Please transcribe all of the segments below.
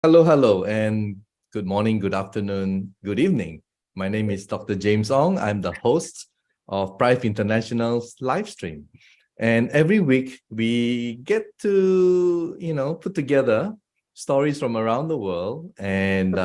Hello, and good morning, good afternoon, good evening. My name is Dr. James Ong. I'm the host of Prife International's Livestream. And every week we get to, put together stories from around the world. And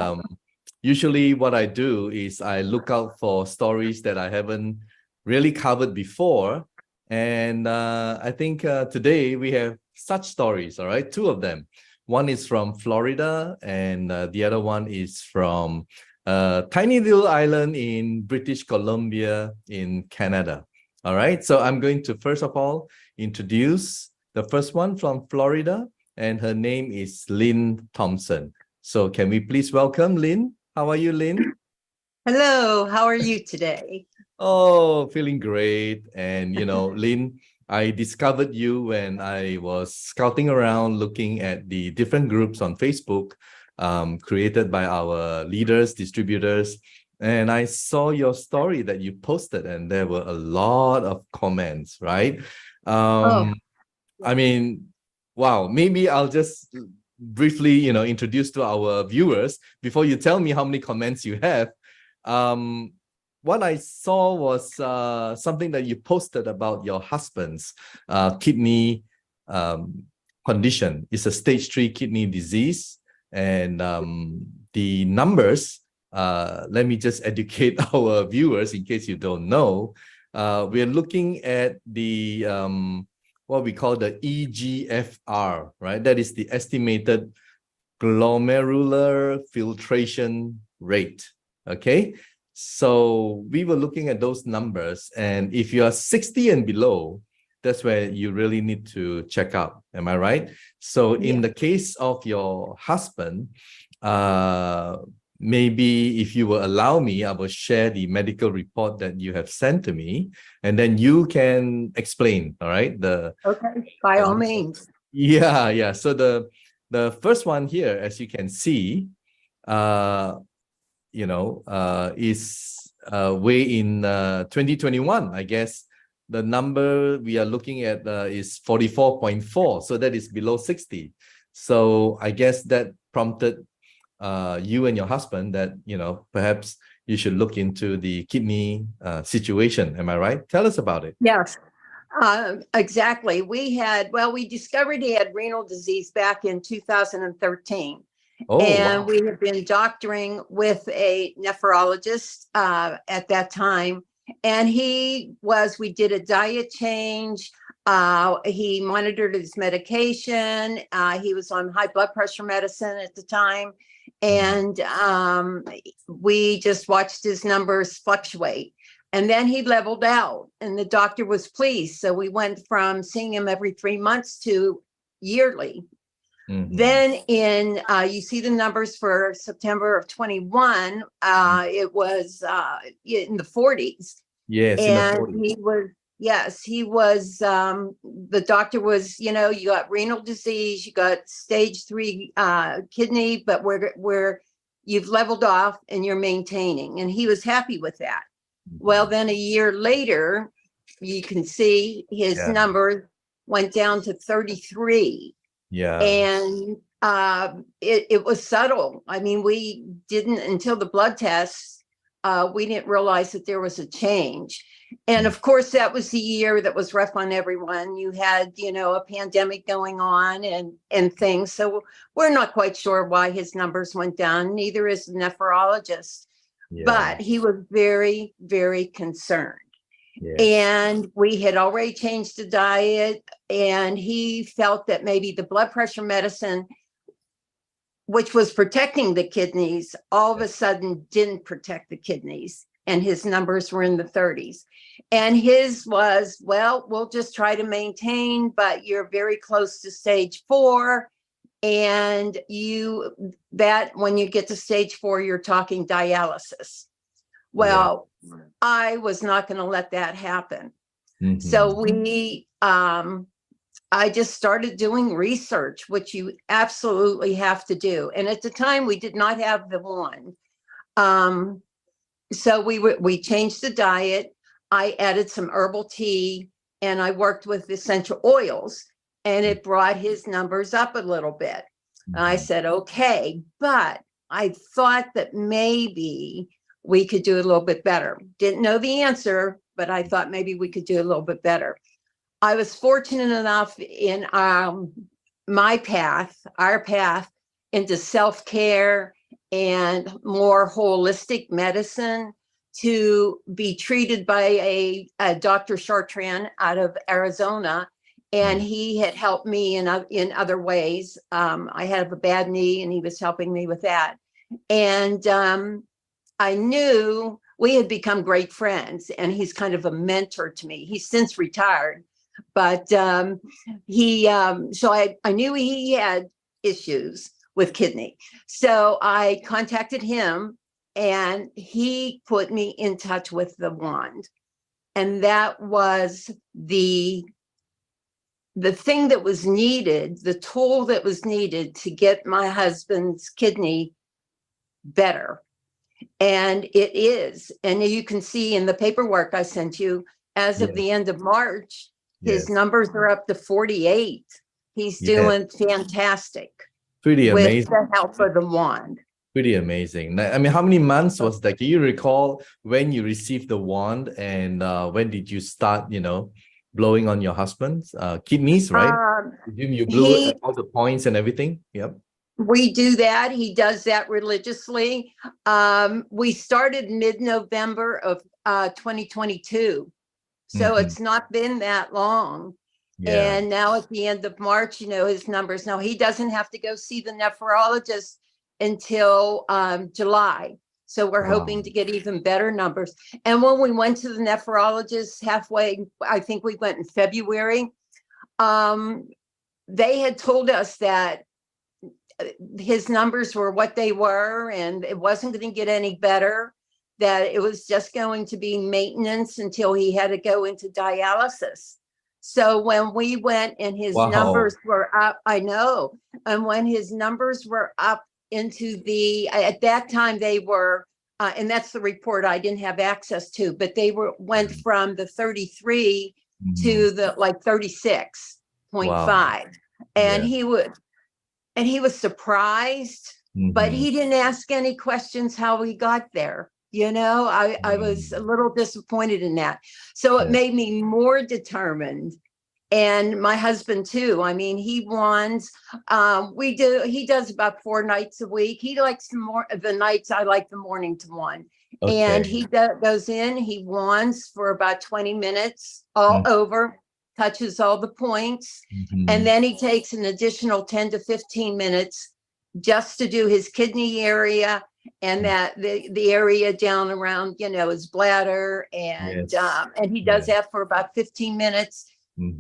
usually what I do is I look out for stories that I haven't really covered before. And I think today we have such stories, all right, two of them. One is from Florida, and the other one is from a tiny little island in British Columbia in Canada. All right, so I'm going to first of all introduce the first one from Florida, and her name is Lynn Thompson. So can we please welcome Lynn? How are you, Lynn? Hello, how are you today? Oh, feeling great. And, Lynn, I discovered you when I was scouting around looking at the different groups on Facebook created by our leaders, distributors. And I saw your story that you posted, and there were a lot of comments, right? I mean, wow, maybe I'll just briefly, introduce to our viewers before you tell me how many comments you have. What I saw was something that you posted about your husband's kidney condition. It's a stage 3 kidney disease. And the numbers, let me just educate our viewers in case you don't know. We're looking at the what we call the eGFR, right? That is the estimated glomerular filtration rate, okay? So we were looking at those numbers, and if you are 60 and below, that's where you really need to check out. Am I right? So in the case of your husband, maybe if you will allow me, I will share the medical report that you have sent to me, and then you can explain, all right? Okay, by all means. Yeah. So the first one here, as you can see, is way in 2021. I guess the number we are looking at is 44.4. So that is below 60. So I guess that prompted you and your husband that, perhaps you should look into the kidney situation. Am I right? Tell us about it. Yes, exactly. We discovered he had renal disease back in 2013. And we have been doctoring with a nephrologist at that time. And we did a diet change. He monitored his medication. He was on high blood pressure medicine at the time. And we just watched his numbers fluctuate. And then he leveled out, and the doctor was pleased. So we went from seeing him every 3 months to yearly. Then you see the numbers for September of 21, it was in the 40s. Yes, and in the 40s. He was, the doctor was, you got renal disease, you got stage 3 kidney, but where you've leveled off and you're maintaining, and he was happy with that. Well, then a year later, you can see his numbers went down to 33. And it was subtle. I mean, we didn't, until the blood tests, we didn't realize that there was a change. And of course, that was the year that was rough on everyone. You had, a pandemic going on and things. So we're not quite sure why his numbers went down. Neither is the nephrologist. But he was very, very concerned. And we had already changed the diet, and he felt that maybe the blood pressure medicine, which was protecting the kidneys, all of a sudden didn't protect the kidneys, and his numbers were in the 30s. And his was, well, we'll just try to maintain, but you're very close to stage 4. And when you get to stage 4, you're talking dialysis. Well, I was not going to let that happen. So I just started doing research, which you absolutely have to do. And at the time, we did not have the one. So we changed the diet. I added some herbal tea, and I worked with essential oils, and it brought his numbers up a little bit. And I said, okay, but I thought that maybe we could do a little bit better. Didn't know the answer, but I thought maybe we could do a little bit better. I was fortunate enough in our path into self-care and more holistic medicine to be treated by a Dr. Chartrand out of Arizona. And he had helped me in other ways. I had a bad knee and he was helping me with that. And I knew we had become great friends, and he's kind of a mentor to me. He's since retired, but so I knew he had issues with kidney. So I contacted him and he put me in touch with the wand. And that was the thing that was needed, the tool that was needed to get my husband's kidney better. And it is. And you can see in the paperwork I sent you, as of the end of March, his numbers are up to 48. He's doing fantastic. Pretty amazing. With the help of the wand. Pretty amazing. I mean, how many months was that? Can you recall when you received the wand, and when did you start, blowing on your husband's kidneys, right? You blew all the points and everything. Yep. We do that. He does that religiously. We started mid-November of 2022. So it's not been that long. Yeah. And now at the end of March, his numbers. Now he doesn't have to go see the nephrologist until July. So we're hoping to get even better numbers. And when we went to the nephrologist halfway, I think we went in February, they had told us that his numbers were what they were, and it wasn't going to get any better, that it was just going to be maintenance until he had to go into dialysis. So when we went and his numbers were up, I know, and when his numbers were up into at that time they were, and that's the report I didn't have access to, but they went from the 33 to the 36.5. And he was surprised, but he didn't ask any questions how he got there. I was a little disappointed in that. So it made me more determined. And my husband too. I mean, he wands. He does about 4 nights a week. He likes the nights. I like the morning to one. Okay. And he goes in, he wands for about 20 minutes all over, touches all the points. And then he takes an additional 10 to 15 minutes just to do his kidney area and that the area down around, his bladder. And he does that for about 15 minutes.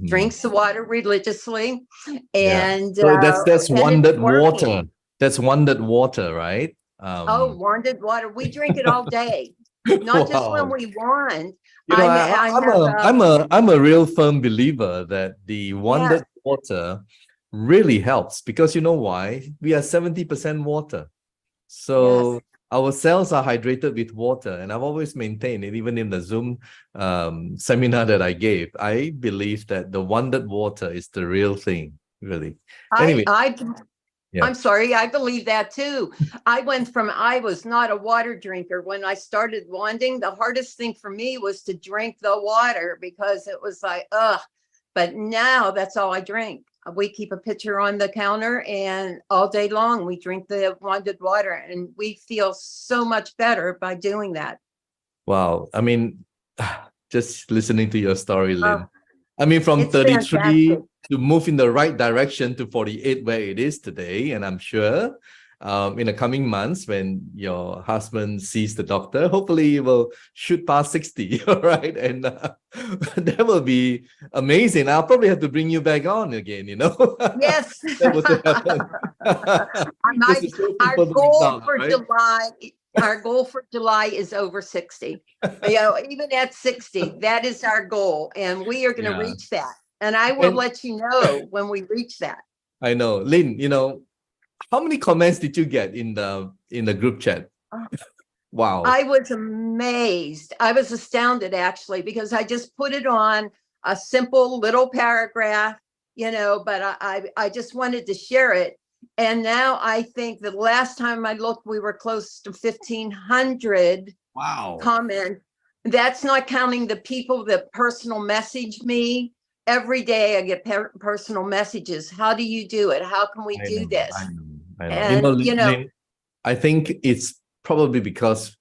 Drinks the water religiously, and so that's wanded water. That's wanded water, right? Wanded water. We drink it all day, not just when we wand. I'm a real firm believer that the wanded water really helps, because you know why? We are 70% water, so our cells are hydrated with water, and I've always maintained it. Even in the Zoom seminar that I gave, I believe that the wanded water is the real thing, really. Anyway, I'm sorry, I believe that too. I was not a water drinker. When I started wanding, the hardest thing for me was to drink the water, because it was like, ugh. But now that's all I drink. We keep a pitcher on the counter, and all day long we drink the wanded water, and we feel so much better by doing that. Wow. I mean, just listening to your story, Lynn. I mean, from 33 to move in the right direction to 48 where it is today. And I'm sure in the coming months, when your husband sees the doctor, hopefully he will shoot past 60, all right? And that will be amazing. I'll probably have to bring you back on again, Yes. That was Our goal for July is over 60. Even at 60, that is our goal, and we are going to reach that. And I will let you know when we reach that. I know, Lynn. How many comments did you get in the group chat? Wow. I was amazed. I was astounded, actually, because I just put it on a simple little paragraph, but I just wanted to share it. And now I think the last time I looked, we were close to 1,500 Wow. comments. That's not counting the people that personal message me. Every day I get personal messages. How do you do it? How can we do this? I know. And, Lynn, I think it's probably because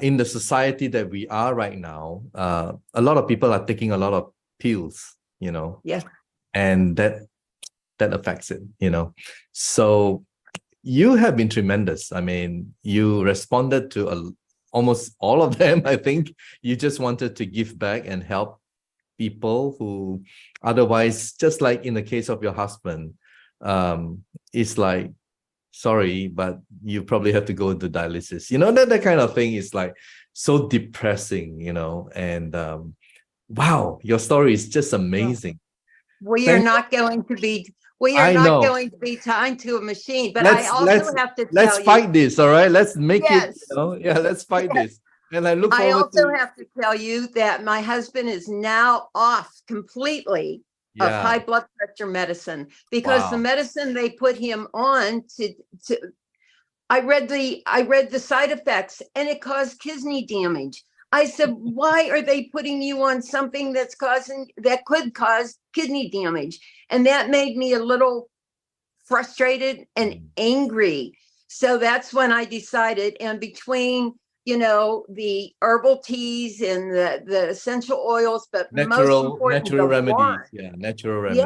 in the society that we are right now, a lot of people are taking a lot of pills, yeah, and that affects it, So you have been tremendous. I mean, you responded to almost all of them. I think you just wanted to give back and help people who otherwise, just like in the case of your husband, it's like, sorry, but you probably have to go into dialysis. That kind of thing is like so depressing, and wow, your story is just amazing. we are not going to be I know. going to be tied to a machine, but I also have to tell let's you. fight this, all right? Let's make Yes. it, let's fight this. And I look I forward also have to tell you that my husband is now off completely of high blood pressure medicine, because the medicine they put him on I read the side effects, and it caused kidney damage. I said, why are they putting you on something that could cause kidney damage? And that made me a little frustrated and angry. So that's when I decided, and between the herbal teas and the essential oils, but natural remedies. Natural remedies.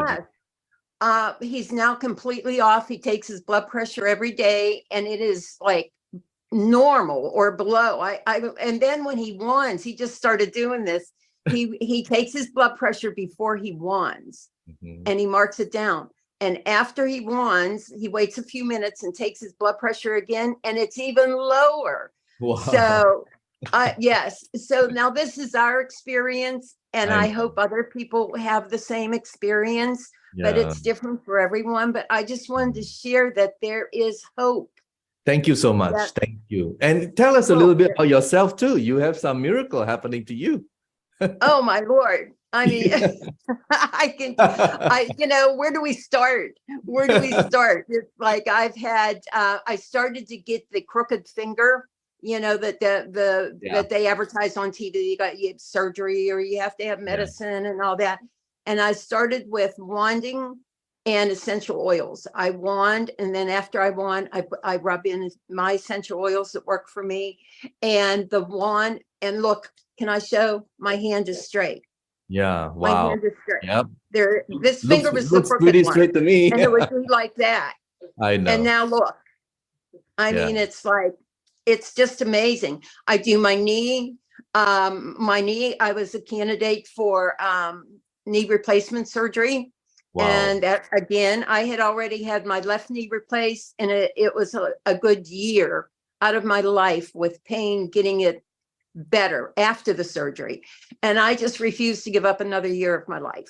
Yes. He's now completely off. He takes his blood pressure every day, and it is like normal or below. And then when he wands, he just started doing this. He takes his blood pressure before he wands, and he marks it down. And after he wands, he waits a few minutes and takes his blood pressure again, and it's even lower. Wow. So, yes. So now this is our experience, and I hope other people have the same experience, but it's different for everyone. But I just wanted to share that there is hope. Thank you so much. Thank you. And tell us a little bit about yourself too. You have some miracle happening to you. Oh my Lord. I mean, where do we start? It's like I started to get the crooked finger, that they advertise on TV. You have surgery, or you have to have medicine and all that. And I started with wanding and essential oils. I wand, and then after I wand, I rub in my essential oils that work for me, and the wand. And look, can I show? My hand is straight. Yeah. Wow. My hand is straight. Yep. This finger was the crooked pretty one, straight to me. and it would be like that. I know. And now look. I mean, it's like, it's just amazing. I do my knee. I was a candidate for knee replacement surgery. Wow. And that, again, I had already had my left knee replaced, and it was a good year out of my life with pain, getting it better after the surgery. And I just refused to give up another year of my life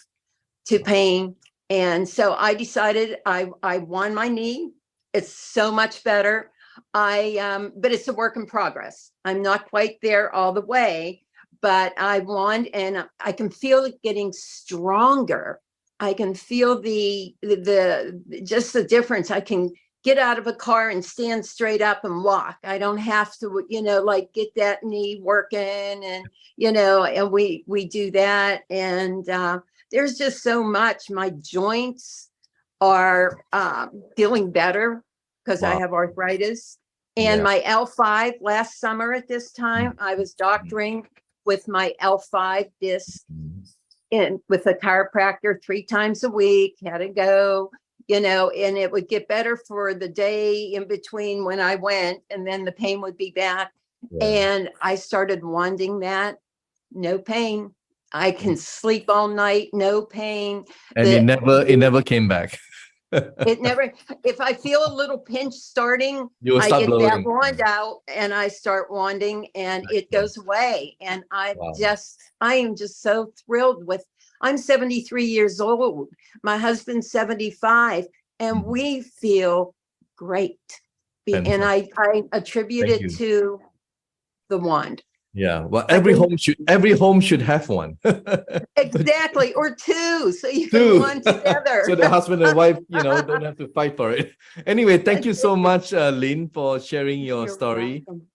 to pain. And so I decided I won my knee. It's so much better. But it's a work in progress. I'm not quite there all the way, but I won, and I can feel it getting stronger. I can feel just the difference. I can get out of a car and stand straight up and walk. I don't have to, get that knee working, and, and we do that. And there's just so much. My joints are feeling better because I have arthritis. And my L5 last summer at this time, I was doctoring with my L5 disc with a chiropractor 3 times a week, had to go, and it would get better for the day in between when I went, and then the pain would be back. And I started wanding that, no pain. I can sleep all night, no pain. And it never came back. It never, if I feel a little pinch starting, I get blowing. that wand out and I start wanding, and it goes away. And I am just so thrilled I'm 73 years old. My husband's 75, and we feel great. And I attribute it to the wand. Yeah. Well, I think every home should have one. exactly, or two, so you can Two. one together. So the husband and wife, don't have to fight for it. Anyway, thank you so much, Lynn, for sharing your You're story. welcome.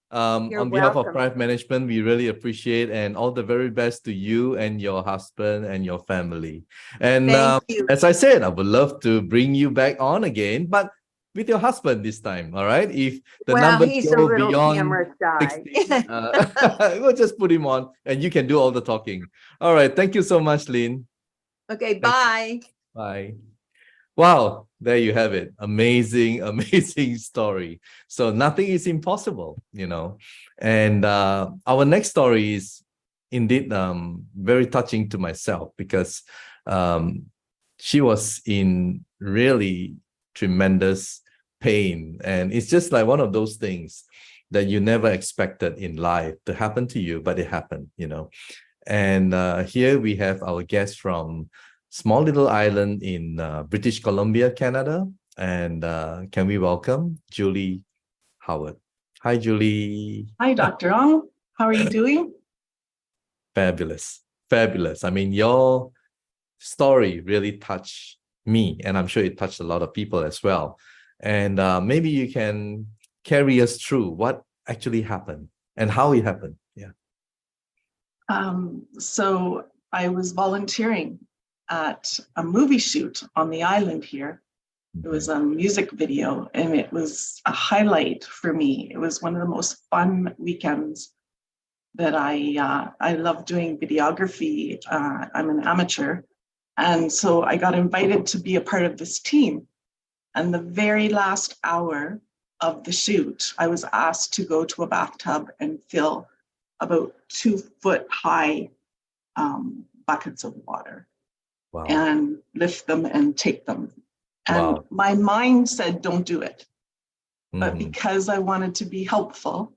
You're On behalf of welcome. Prife Management, we really appreciate and all the very best to you and your husband and your family. And Thank you. as I said, I would love to bring you back on again, but with your husband this time. All right. If the Well, numbers he's a go little beyond camera shy. 60, we'll just put him on and you can do all the talking. All right. Thank you so much, Lynn. Okay, Thank you. bye. Bye. Wow, there you have it. Amazing, amazing story. So nothing is impossible, And our next story is indeed very touching to myself because she was in really tremendous pain. And it's just like one of those things that you never expected in life to happen to you, but it happened, And here we have our guest from small little island in British Columbia, Canada. And can we welcome Julie Howard? Hi, Julie. Hi, Dr. Ong. How are you doing? Fabulous. Fabulous. I mean, your story really touched me, and I'm sure it touched a lot of people as well. And maybe you can carry us through what actually happened and how it happened. Yeah. So I was volunteering at a movie shoot on the island here. It was a music video, and it was a highlight for me. It was one of the most fun weekends that I love doing videography. I'm an amateur. And so I got invited to be a part of this team. And the very last hour of the shoot, I was asked to go to a bathtub and fill about 2-foot high buckets of water. Wow. And lift them and take them. And Wow. my mind said, don't do it. But because I wanted to be helpful,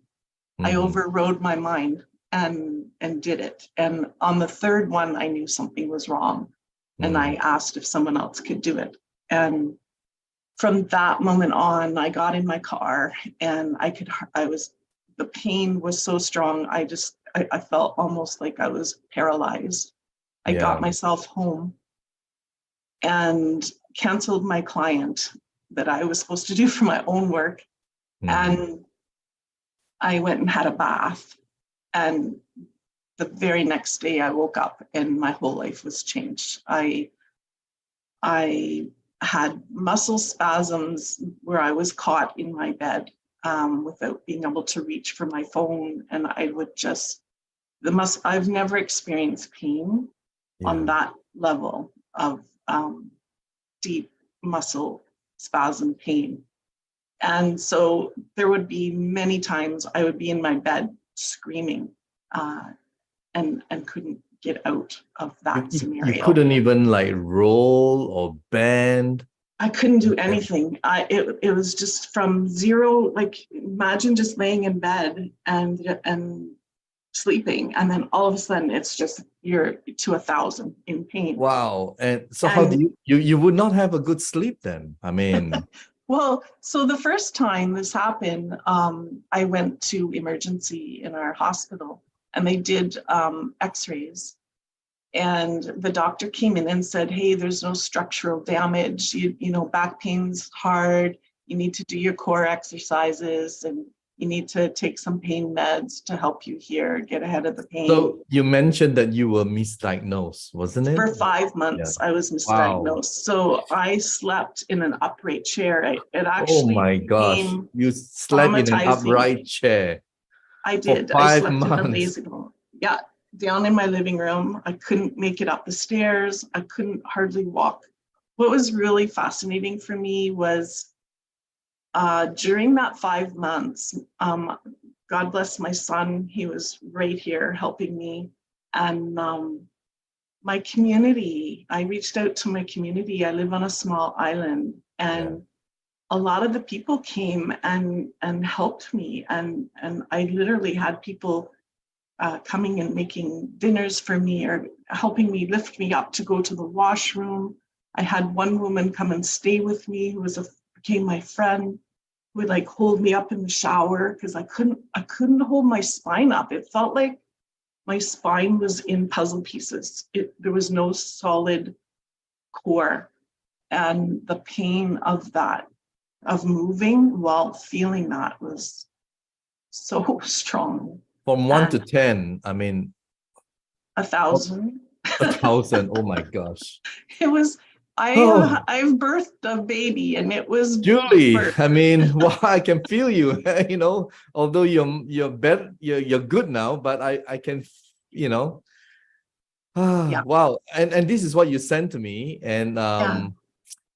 I overrode my mind and did it. And on the third one, I knew something was wrong. And I asked if someone else could do it. And from that moment on, I got in my car and the pain was so strong. I felt almost like I was paralyzed. I got myself home and canceled my client that I was supposed to do for my own work. And I went and had a bath. And the very next day I woke up and my whole life was changed. I had muscle spasms where I was caught in my bed without being able to reach for my phone. And I would I've never experienced pain on that level of deep muscle spasm pain. And so there would be many times I would be in my bed screaming and couldn't get out of that scenario. You couldn't even like roll or bend. I couldn't do anything. It was just from zero, like imagine just laying in bed and sleeping, and then all of a sudden it's just you're to 1,000 in pain. Wow. And so how do you would not have a good sleep then? I mean, well, so the first time this happened, I went to emergency in our hospital and they did x-rays, and the doctor came in and said, hey, there's no structural damage, you know, back pain's hard, you need to do your core exercises and you need to take some pain meds to help you get ahead of the pain. So you mentioned that you were misdiagnosed, wasn't it? For 5 months, I was misdiagnosed. Wow. So I slept in an upright chair. It actually oh my gosh, you slept in an upright chair. I did. For 5 I slept months. in a lazy boy. Yeah, down in my living room. I couldn't make it up the stairs. I couldn't hardly walk. What was really fascinating for me was during that 5 months, God bless my son, he was right here helping me. And my community, I reached out to my community. I live on a small island, and a lot of the people came and helped me. And I literally had people coming and making dinners for me or helping me lift me up to go to the washroom. I had one woman come and stay with me who became my friend. would like hold me up in the shower because I couldn't hold my spine up. It felt like my spine was in puzzle pieces. There was no solid core. And the pain of that, of moving while feeling that, was so strong. From 1 to And 10, I mean, 1,000. 1,000. Oh my gosh. It was, Oh. I've birthed a baby, and it was Julie, birth. I mean, well, I can feel you, you know, although you're better, you're good now, but I can, you know, Yeah. wow. And this is what you sent to me. And Yeah.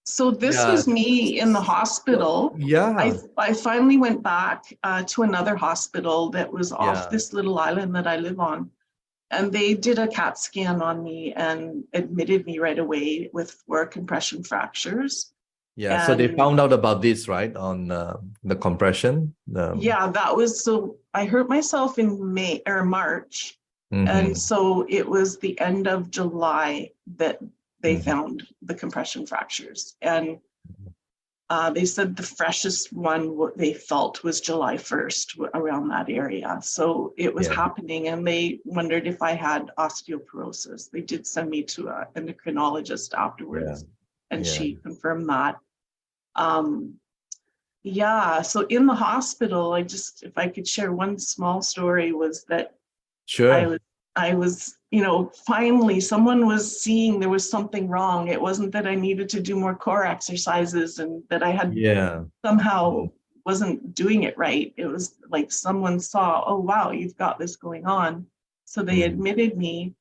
So this yeah. was me in the hospital. Yeah. I finally went back to another hospital that was off Yeah. this little island that I live on. And they did a CAT scan on me and admitted me right away with 4 compression fractures. Yeah. So they found out about this, right? On the compression. Yeah, that was, so I hurt myself in March. And so it was the end of July that they found the compression fractures. And they said the freshest one they felt was July 1st, around that area. So it was happening, and they wondered if I had osteoporosis. They did send me to an endocrinologist afterwards, and she confirmed that. Yeah, so in the hospital, if I could share one small story, was that I was, you know, finally someone was seeing there was something wrong. It wasn't that I needed to do more core exercises and that I had somehow wasn't doing it right. It was like someone saw, oh, wow, you've got this going on. So they admitted me.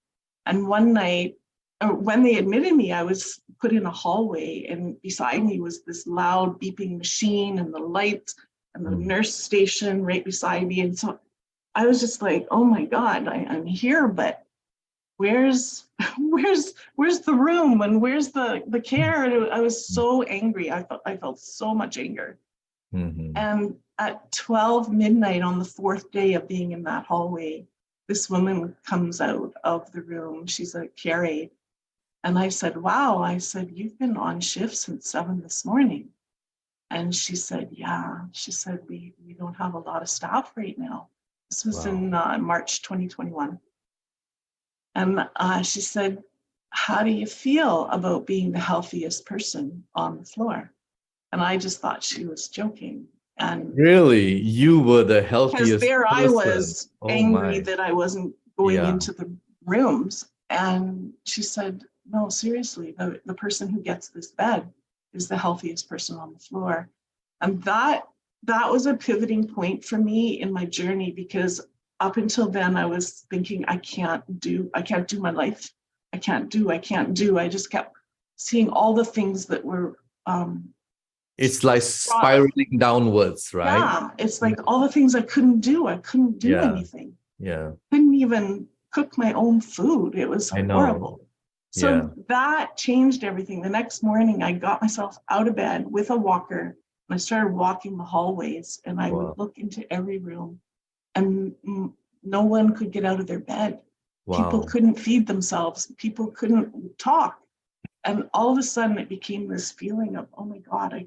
And one night, when they admitted me, I was put in a hallway, and beside me was this loud beeping machine and the lights and the nurse station right beside me. And so I was just like, oh my God, I'm here, but where's the room, and where's the care? And I was so angry. I felt so much anger. And at 12 midnight on the 4th day of being in that hallway, this woman comes out of the room. She's a care aide. And I said, wow, I said, you've been on shift since 7 this morning. And she said, yeah. She said, we don't have a lot of staff right now. This was in March 2021. And she said, how do you feel about being the healthiest person on the floor? And I just thought she was joking. And really, you were the healthiest because there person. I was angry that I wasn't going into the rooms. And she said, no, seriously, the person who gets this bed is the healthiest person on the floor. And that was a pivoting point for me in my journey, because up until then I was thinking, I can't do my life. I can't do. I just kept seeing all the things that were it's like spiraling downwards, right? Yeah, it's like all the things I couldn't do. I couldn't do anything. Yeah. Couldn't even cook my own food. It was horrible. So that changed everything. The next morning, I got myself out of bed with a walker, and I started walking the hallways, and I would look into every room, and no one could get out of their bed. People couldn't feed themselves. People couldn't talk. And all of a sudden it became this feeling of, oh my God, I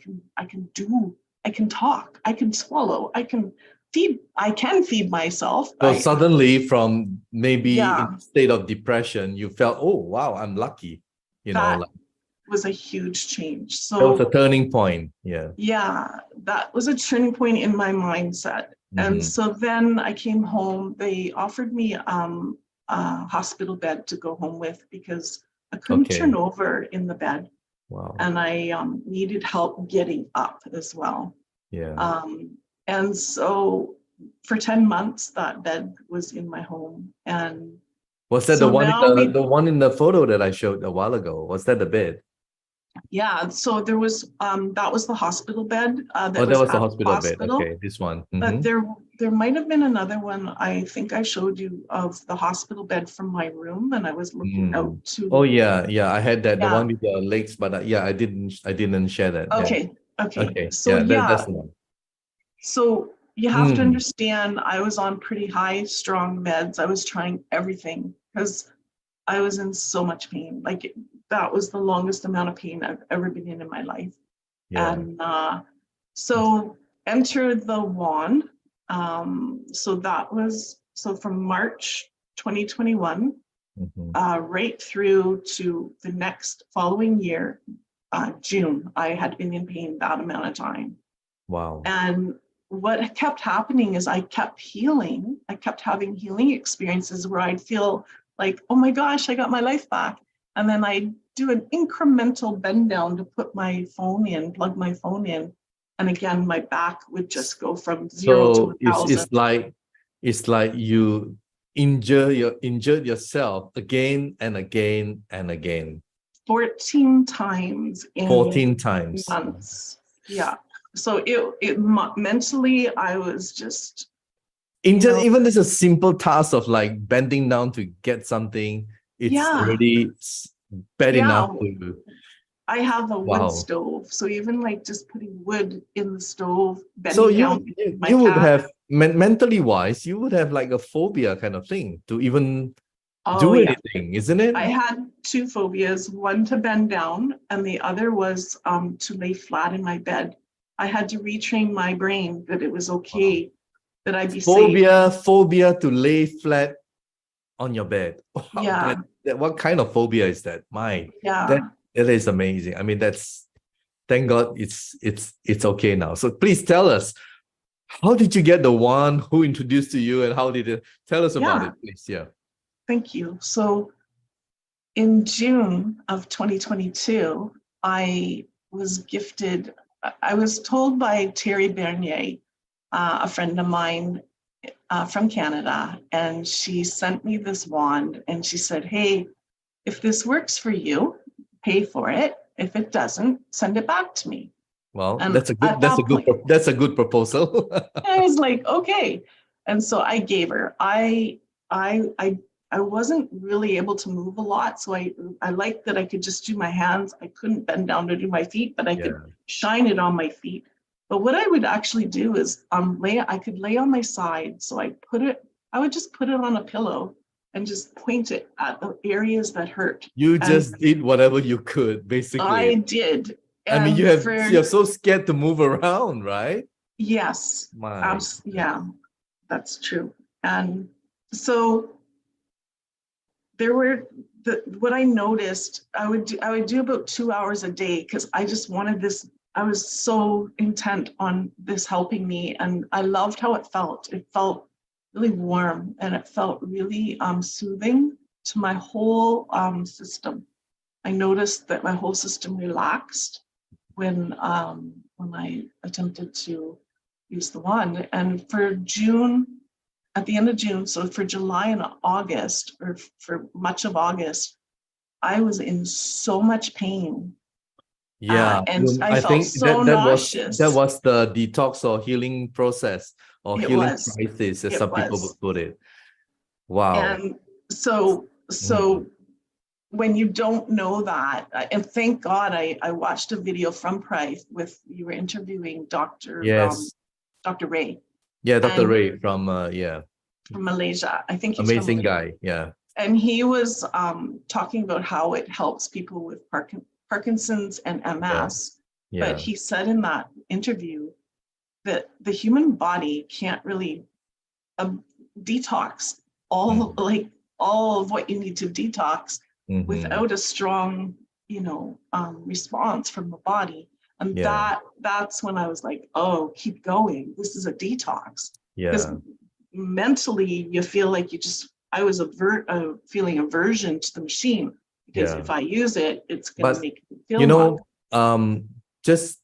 can talk, I can swallow, I can feed myself. So suddenly, from maybe in a state of depression, you felt, oh wow, I'm lucky. You know, was a huge change. So that was a turning point. Yeah, that was a turning point in my mindset. And so then I came home. They offered me a hospital bed to go home with, because I couldn't turn over in the bed. And I needed help getting up as well. And so for 10 months, that bed was in my home. And was that the one in the photo that I showed a while ago? Was that the bed? Yeah, so there was that was the hospital bed. That was the hospital bed. Okay, this one. But there might have been another one. I think I showed you of the hospital bed from my room, and I was looking out to. Oh yeah, I had that, the one with the legs, but I didn't share that. Okay. So that's the one. So you have to understand, I was on pretty high, strong meds. I was trying everything because I was in so much pain. Like that was the longest amount of pain I've ever been in my life. And so entered the wand. So from March 2021 right through to the next following year, June, I had been in pain that amount of time. Wow. And what kept happening is I kept healing. I kept having healing experiences where I'd feel like, oh my gosh, I got my life back. And then I'd do an incremental bend down to put my phone in, plug my phone in. And again, my back would just go from 0 to 1,000. It's like you injured yourself again and again and again. 14 times in 14 times. months. Yeah. So it mentally, I was just Injured, even this a simple task of like bending down to get something, it's already bad enough to. I have a wood Wow. stove, so even like just putting wood in the stove, So bending down. you would have mentally wise, you would have like a phobia kind of thing to even do anything, isn't it? I had two phobias, one to bend down and the other was to lay flat in my bed. I had to retrain my brain that it was okay, that I'd be safe. Phobia to lay flat on your bed. Wow, Yeah. What kind of phobia is that? Yeah. That is amazing. I mean, thank God it's okay now. So please tell us, how did you get the one? Who introduced to you, and how did it? Tell us about it, please. Yeah. Thank you. So in June of 2022, I was gifted. I was told by Terry Bernier, a friend of mine from Canada, and she sent me this wand and she said, hey, if this works for you, pay for it. If it doesn't, send it back to me. Well, and that's a good proposal. I was like, okay. And so I gave her. I wasn't really able to move a lot, so I liked that I could just do my hands. I couldn't bend down to do my feet, but I could shine it on my feet. But what I would actually do is I could lay on my side. So I would just put it on a pillow and just point it at the areas that hurt. You just did whatever you could, basically. I did. And I mean, you're so scared to move around, right? Yes. Yeah, that's true. And so there were what I noticed, I would do about 2 hours a day because I just wanted this. I was so intent on this helping me, and I loved how it felt. It felt really warm, and it felt really soothing to my whole system. I noticed that my whole system relaxed when I attempted to use the wand. And for June, at the end of June, so for July and August, or for much of August, I was in so much pain. Yeah, and I felt so nauseous. That was the detox or healing process or healing crisis, as some people would put it. Wow. And so when you don't know that, and thank God I watched a video from Prife you were interviewing Dr. Ray. Yeah, Dr. Ray from Malaysia. I think he's amazing guy. Yeah. And he was talking about how it helps people with Parkinson's and MS. Yeah. But he said in that interview that the human body can't really detox all of what you need to detox without a strong, response from the body. And that's when I was like, oh, keep going. This is a detox. Yeah. Because mentally you feel like I was feeling aversion to the machine. Because if I use it, it's going to make me feel just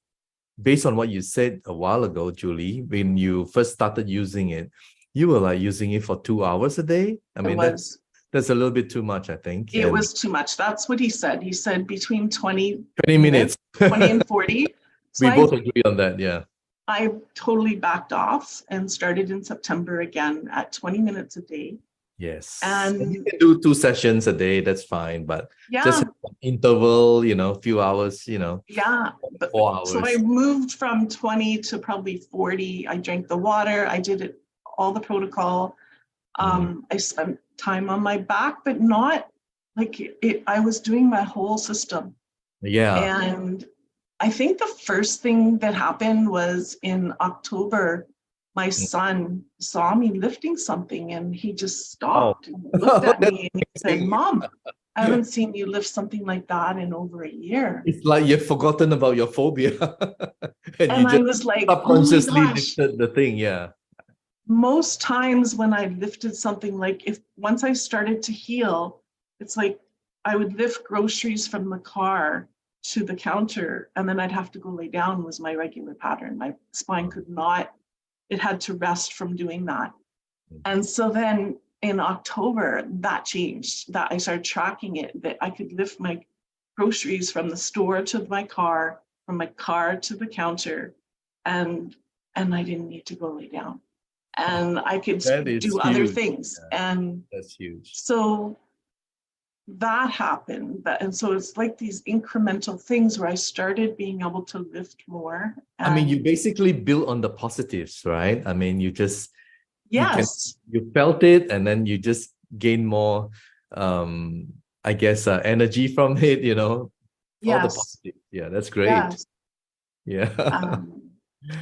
based on what you said a while ago, Julie, when you first started using it, you were like using it for 2 hours a day. I mean, that's a little bit too much, I think. It was too much. That's what he said. He said between 20 minutes, 20 and 40. So we both agree on that, yeah. I totally backed off and started in September again at 20 minutes a day. Yes. And you can do 2 sessions a day, that's fine. But just an interval, few hours, 4 hours. So I moved from 20 to probably 40. I drank the water. I did it, all the protocol. I spent time on my back, but not like it. I was doing my whole system. Yeah. And I think the first thing that happened was in October, my son saw me lifting something and he just stopped and looked at me and he said, Mom, I haven't seen you lift something like that in over a year. It's like you've forgotten about your phobia. and And you I just was like, subconsciously oh my gosh. lifted the thing. Yeah. Most times when I lifted something, like once I started to heal, it's like I would lift groceries from the car to the counter and then I'd have to go lay down was my regular pattern. My spine could not, it had to rest from doing that. And so then in October, that changed, that I started tracking it, that I could lift my groceries from the store to my car, from my car to the counter, and I didn't need to go lay down. And I could do other things. Yeah, and that's huge. So that happened. And so it's like these incremental things where I started being able to lift more. I mean, you basically build on the positives, right? I mean, you just, yes, you felt it and then you just gain more, I guess, energy from it, you know, all the positives. Yeah, that's great. Yes. Yeah.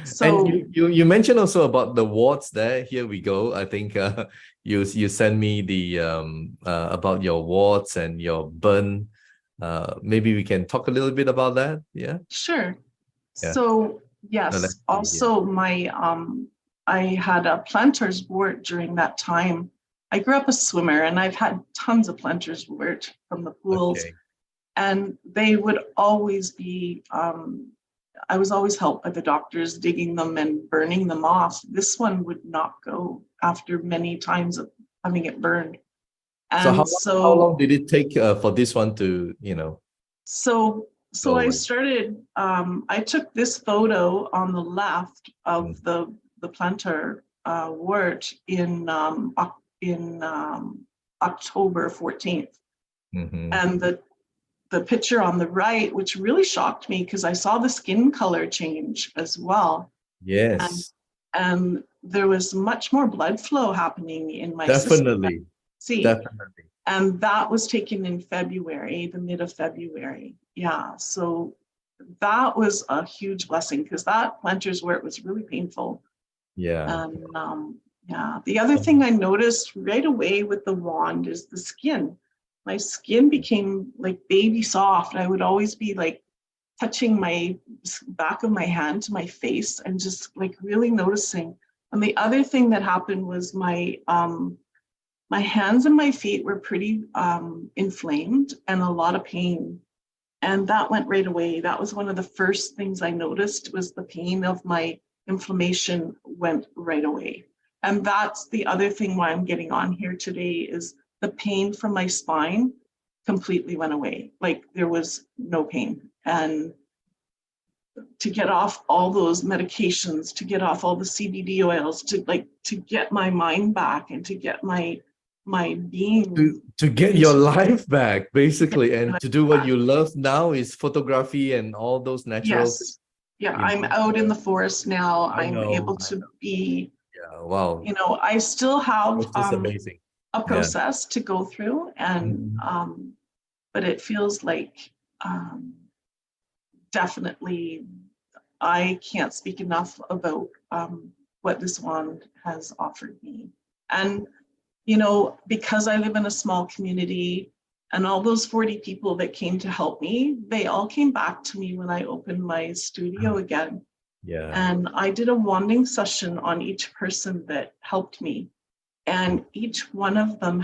So and you mentioned also about the warts there. Here we go. I think you sent me the about your warts and your burn. Maybe we can talk a little bit about that. Yeah. sure. Yeah. So yes, also my I had a plantar's wart during that time. I grew up a swimmer and I've had tons of plantar's wart from the pools. Okay. And they would always be I was always helped by the doctors digging them and burning them off. This one would not go after many times of having it burned. And so how long did it take for this one to, you know? So I started, I took this photo on the left of the plantar wart in October 14th. And the picture on the right, which really shocked me because I saw the skin color change as well. Yes. And there was much more blood flow happening in my Definitely. system. Definitely. And that was taken in February, the mid of February. Yeah. So that was a huge blessing because that plantar's wart was really painful. Yeah. And yeah, the other thing I noticed right away with the wand is the skin. My skin became like baby soft. I would always be like touching my back of my hand to my face and just like really noticing. And the other thing that happened was my hands and my feet were pretty inflamed and a lot of pain. And that went right away. That was one of the first things I noticed was the pain of my inflammation went right away. And that's the other thing why I'm getting on here today is the pain from my spine completely went away. Like there was no pain. And to get off all those medications, to get off all the CBD oils, to get my mind back and to get my being. To get your life back, basically, and to do what you love now is photography and all those natural. Yes. Yeah, I'm out in the forest now. I'm able to be. Yeah, wow. You know, I still have amazing. A process to go through, and but it feels like definitely I can't speak enough about what this wand has offered me. And you know, because I live in a small community and all those 40 people that came to help me, they all came back to me when I opened my studio again. Yeah. And I did a wanding session on each person that helped me. And each one of them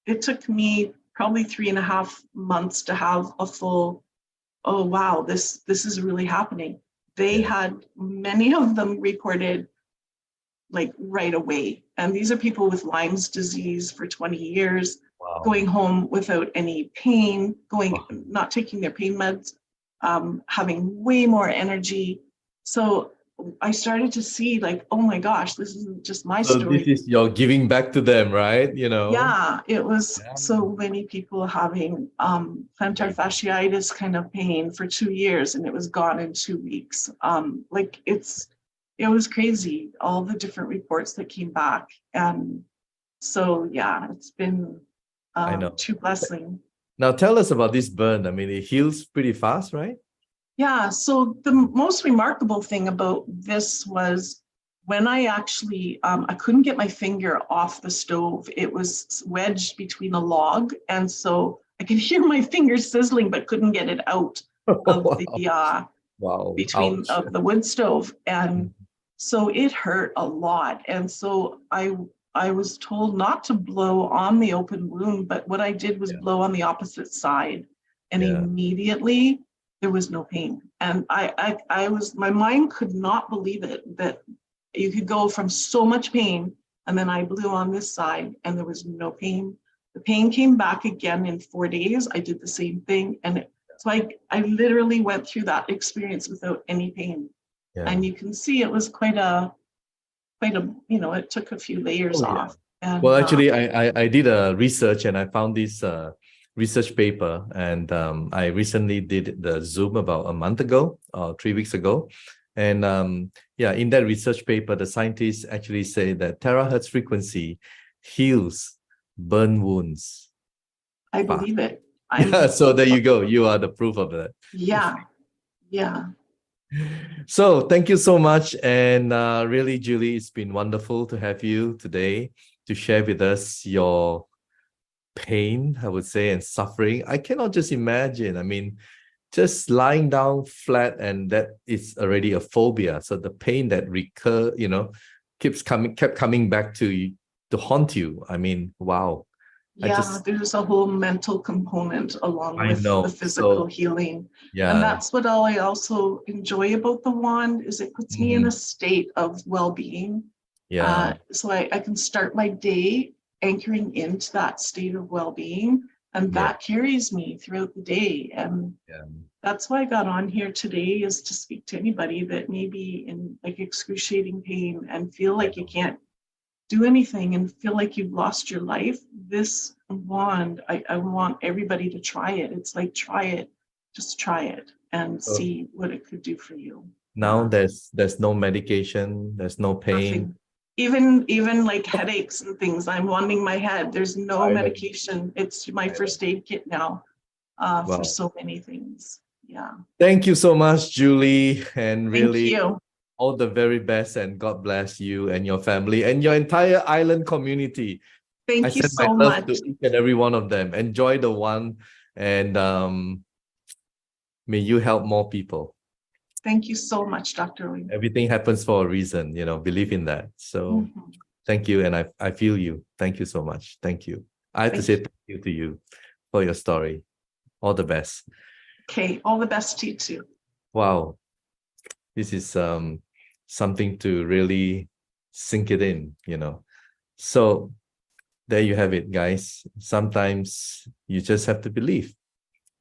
it took me probably 3.5 months to have a full, oh, wow, this is really happening. They had, many of them reported like right away. And these are people with Lyme's disease for 20 years, going home without any pain, not taking their pain meds, having way more energy. So I started to see like, oh my gosh, this isn't just my story. This is your giving back to them, right? You know? Yeah, it was so many people having plantar fasciitis kind of pain for 2 years and it was gone in 2 weeks. Like it was crazy, all the different reports that came back. And so, yeah, it's been true blessing. Now tell us about this burn. I mean, it heals pretty fast, right? Yeah, so the most remarkable thing about this was when I actually, I couldn't get my finger off the stove. It was wedged between a log. And so I could hear my finger sizzling, but couldn't get it out of the, Wow. between Ouch. of the wood stove. And so it hurt a lot. And so I was told not to blow on the open wound, but what I did was blow on the opposite side. And immediately there was no pain. And I was, my mind could not believe it, that you could go from so much pain, and then I blew on this side and there was no pain. The pain came back again in 4 days. I did the same thing. And so I literally went through that experience without any pain. And you can see it was quite a, you know, it took a few layers off. And, well, actually, I did a research and I found this research paper, and I recently did the Zoom about a month ago, 3 weeks ago. And yeah, in that research paper, the scientists actually say that terahertz frequency heals burn wounds. I believe it. Yeah, so there you go. You are the proof of that. Yeah. Yeah. So thank you so much. And really, Julie, it's been wonderful to have you today to share with us your pain, I would say, and suffering. I cannot just imagine. I mean, just lying down flat, and that is already a phobia. So the pain that kept coming back to haunt you. I mean, wow. Yeah, there's a whole mental component along with the physical healing. Yeah. And that's what I also enjoy about the wand, is it puts me in a state of well-being. Yeah. So I can start my day anchoring into that state of well-being, and that carries me throughout the day. And that's why I got on here today, is to speak to anybody that may be in like excruciating pain and feel like you can't do anything and feel like you've lost your life. This wand, I want everybody to try it. It's like, try it, just try it and see what it could do for you. Now there's no medication, there's no pain. Nothing. Even like headaches and things, I'm wanding my head. There's no medication. It's my first aid kit now for so many things. Yeah. Thank you so much, Julie. And really, thank you. All the very best, and God bless you and your family and your entire island community. Thank you so much. To each and every one of them. Enjoy the one, and may you help more people. Thank you so much, Dr. Lee. Everything happens for a reason, believe in that. So thank you, and I feel you. Thank you so much. Thank you. I have to say thank you to you for your story. All the best. Okay, all the best to you too. Wow. This is something to really sink it in, So there you have it, guys. Sometimes you just have to believe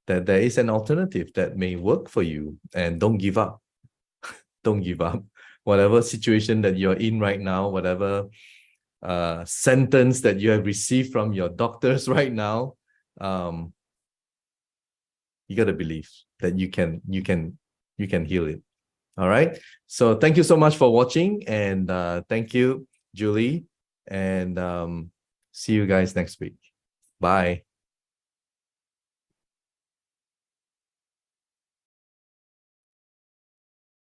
that there is an alternative that may work for you, and don't give up. Don't give up. Whatever situation that you're in right now, whatever sentence that you have received from your doctors right now, you got to believe that you can heal it. All right. So thank you so much for watching, and thank you, Julie, and see you guys next week. Bye.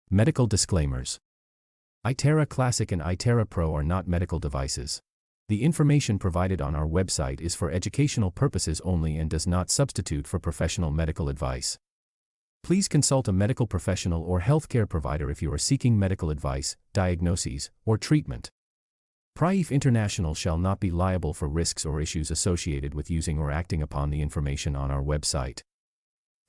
Medical disclaimers. iTera Classic and iTera Pro are not medical devices. The information provided on our website is for educational purposes only and does not substitute for professional medical advice. Please consult a medical professional or healthcare provider if you are seeking medical advice, diagnoses, or treatment. Prife International shall not be liable for risks or issues associated with using or acting upon the information on our website.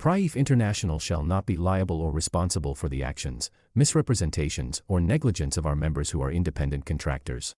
Prife International shall not be liable or responsible for the actions, misrepresentations, or negligence of our members who are independent contractors.